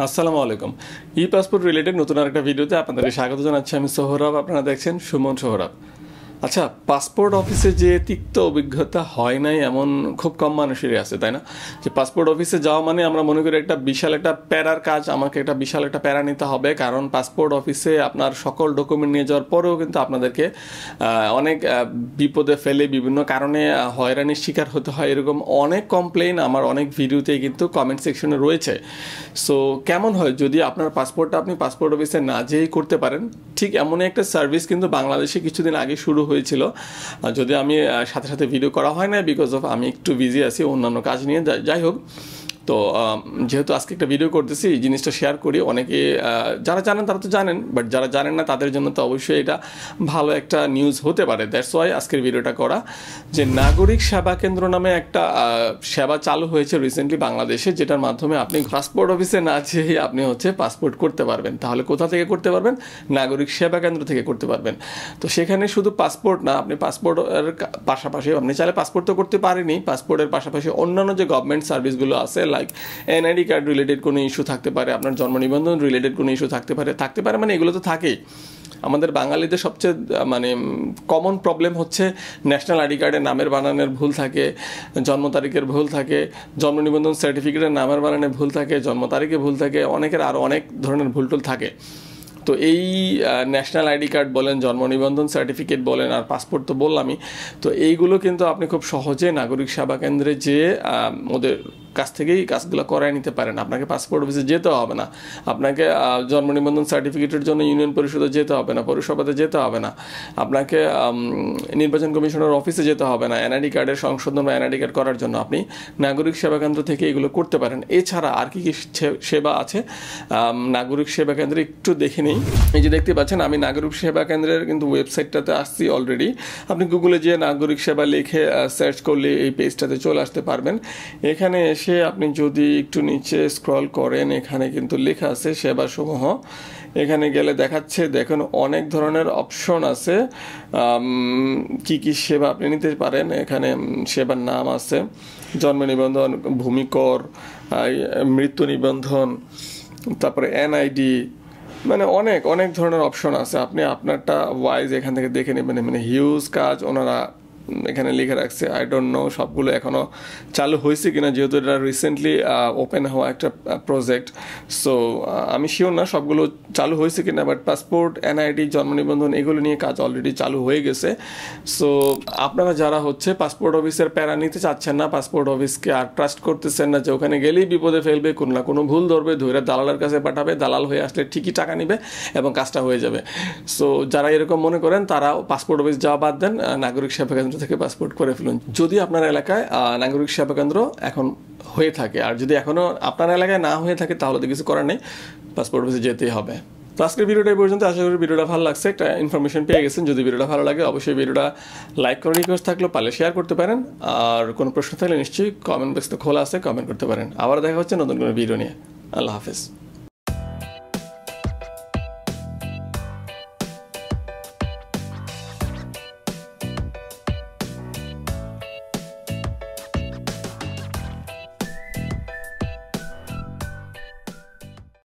আসসালামু আলাইকুম। ই passport related নতুন আরেকটা ভিডিওতে আপনাদেরকে স্বাগত জানাচ্ছি। আমি সোহরাব, আপনারা দেখছেন সুমন সোহরাব। আচ্ছা, পাসপোর্ট অফিসে যে তিক্ত অভিজ্ঞতা হয় নাই এমন খুব কম মানুষেরই আছে, তাই না? যে পাসপোর্ট অফিসে যাওয়া মানে আমরা মনে করি একটা বিশাল একটা প্যারার কাজ, আমাকে একটা বিশাল একটা প্যারা নিতে হবে, কারণ পাসপোর্ট অফিসে আপনার সকল ডকুমেন্ট নিয়ে যাওয়ার পরেও কিন্তু আপনাদেরকে অনেক বিপদে ফেলে বিভিন্ন কারণে হয়রানির শিকার হতে হয়। এরকম অনেক কমপ্লেইন আমার অনেক ভিডিওতেই কিন্তু কমেন্ট সেকশনে রয়েছে। সো কেমন হয় যদি আপনার পাসপোর্টটা আপনি পাসপোর্ট অফিসে না যেয়েই করতে পারেন? ঠিক এমনই একটা সার্ভিস কিন্তু বাংলাদেশে কিছুদিন আগে শুরু হয়েছিল, যদি আমি সাথে সাথে ভিডিও করা হয় না বিকজ অফ আমি একটু বিজি আছি অন্যান্য কাজ নিয়ে। যাই হোক, তো যেহেতু আজকে একটা ভিডিও করতেছি, এই জিনিসটা শেয়ার করি। অনেকে যারা জানেন তারা তো জানেন, বাট যারা জানেন না তাদের জন্য তো অবশ্যই এটা ভালো একটা নিউজ হতে পারে। দ্যাটস ওয়াই আজকের ভিডিওটা করা। যে নাগরিক সেবা কেন্দ্র নামে একটা সেবা চালু হয়েছে রিসেন্টলি বাংলাদেশে, যেটার মাধ্যমে আপনি পাসপোর্ট অফিসে না যেয়ে আপনি পাসপোর্ট করতে পারবেন। তাহলে কোথা থেকে করতে পারবেন? নাগরিক সেবা কেন্দ্র থেকে করতে পারবেন। তো সেখানে শুধু পাসপোর্ট না, আপনি পাসপোর্টের পাশাপাশি আপনি চাইলে পাসপোর্ট তো করতে পারেনি, পাসপোর্টের পাশাপাশি অন্যান্য যে গভর্নমেন্ট সার্ভিসগুলো আছে, লাইক এনআইডি কার্ড রিলেটেড কোনো ইস্যু থাকতে পারে, আপনার জন্ম নিবন্ধন রিলেটেড কোনো ইস্যু থাকতে পারে মানে এগুলো তো থাকেই। আমাদের বাঙালিদের সবচেয়ে কমন প্রবলেম হচ্ছে ন্যাশনাল আইডি কার্ডের নামের বানানের ভুল থাকে, জন্ম তারিখের ভুল থাকে, জন্ম নিবন্ধন সার্টিফিকেটের নামের বানানে ভুল থাকে, জন্ম তারিখে ভুল থাকে, অনেকের আরও অনেক ধরনের ভুলটুল থাকে। তো এই ন্যাশনাল আইডি কার্ড বলেন, জন্ম নিবন্ধন সার্টিফিকেট বলেন, আর পাসপোর্ট তো বললামই। তো এইগুলো কিন্তু আপনি খুব সহজে নাগরিক সেবা কেন্দ্রে যেয়ে ওদের কাছ থেকেই কাজগুলো করায় নিতে পারেন। আপনাকে পাসপোর্ট অফিসে যেতে হবে না, আপনাকে জন্ম নিবন্ধন সার্টিফিকেটের জন্য ইউনিয়ন পরিষদে যেতে হবে না, পৌরসভাতে যেতে হবে না, আপনাকে নির্বাচন কমিশনের অফিসে যেতে হবে না। এনআইডি কার্ডের সংশোধন বা এনআইডি কার্ড করার জন্য আপনি নাগরিক সেবা কেন্দ্র থেকে এগুলো করতে পারেন। এছাড়া আর কি কি সেবা আছে নাগরিক সেবা কেন্দ্রে একটু দেখে নিই। এই যে দেখতে পাচ্ছেন, আমি নাগরিক সেবা কেন্দ্রের কিন্তু ওয়েবসাইটটাতে আসছি অলরেডি। আপনি গুগলে গিয়ে নাগরিক সেবা লিখে সার্চ করলে এই পেজটাতে চলে আসতে পারবেন। এখানে এসে আপনি যদি একটু নিচে স্ক্রল করেন, এখানে কিন্তু লেখা আছে সেবাসমূহ। এখানে গেলে দেখাচ্ছে, দেখুন অনেক ধরনের অপশন আছে কি কি সেবা আপনি নিতে পারেন। এখানে সেবার নাম আছে, জন্ম নিবন্ধন, ভূমিকর, মৃত্যু নিবন্ধন, তারপরে এনআইডি, মানে অনেক অনেক ধরনের অপশন আছে। আপনি আপনারটা ওয়াইজ এখান থেকে দেখে নেবেন। মানে হিউজ কাজ ওনারা এখানে লিখে রাখছে। আই ডোন্ট নো সবগুলো এখনও চালু হয়েছে কিনা, যেহেতু এটা রিসেন্টলি ওপেন হওয়া একটা প্রজেক্ট। সো আমি শিওর না সবগুলো চালু হয়েছে কিনা, বাট পাসপোর্ট, এনআইডি, জন্ম নিবন্ধন এগুলো নিয়ে কাজ অলরেডি চালু হয়ে গেছে। সো আপনারা যারা পাসপোর্ট অফিসের প্যারা নিতে চাচ্ছেন না, পাসপোর্ট অফিসকে আর ট্রাস্ট করতেছেন না, যে ওখানে গেলেই বিপদে ফেলবে, কোনো না কোনো ভুল ধরবে, ধরে দালালের কাছে পাঠাবে, দালাল হয়ে আসলে ঠিকই টাকা নেবে এবং কাজটা হয়ে যাবে। সো যারা এরকম মনে করেন তারা পাসপোর্ট অফিস যাওয়া বাদ দেন, নাগরিক সেবা কেন্দ্র থেকে পাসপোর্ট করে ফেলুন, যদি আপনার এলাকায় নাগরিক সেবা কেন্দ্র এখন হয়ে থাকে। আর যদি এখনও আপনার এলাকায় না হয়ে থাকে তাহলে তো কিছু করার নেই, পাসপোর্ট অফিসে যেতেই হবে। তো আজকের ভিডিওটা এই পর্যন্ত। আশা করি ভিডিওটা ভালো লাগছে, একটা ইনফরমেশন পেয়ে গেছেন। যদি ভিডিওটা ভালো লাগে অবশ্যই ভিডিওটা লাইক করার রিকোয়েস্ট থাকলেও পারলে শেয়ার করতে পারেন, আর কোনো প্রশ্ন থাকলে নিশ্চয়ই কমেন্ট বক্সটা খোলা আছে, কমেন্ট করতে পারেন। আবার দেখা হচ্ছে নতুন কোনো ভিডিও নিয়ে। আল্লাহ হাফেজ।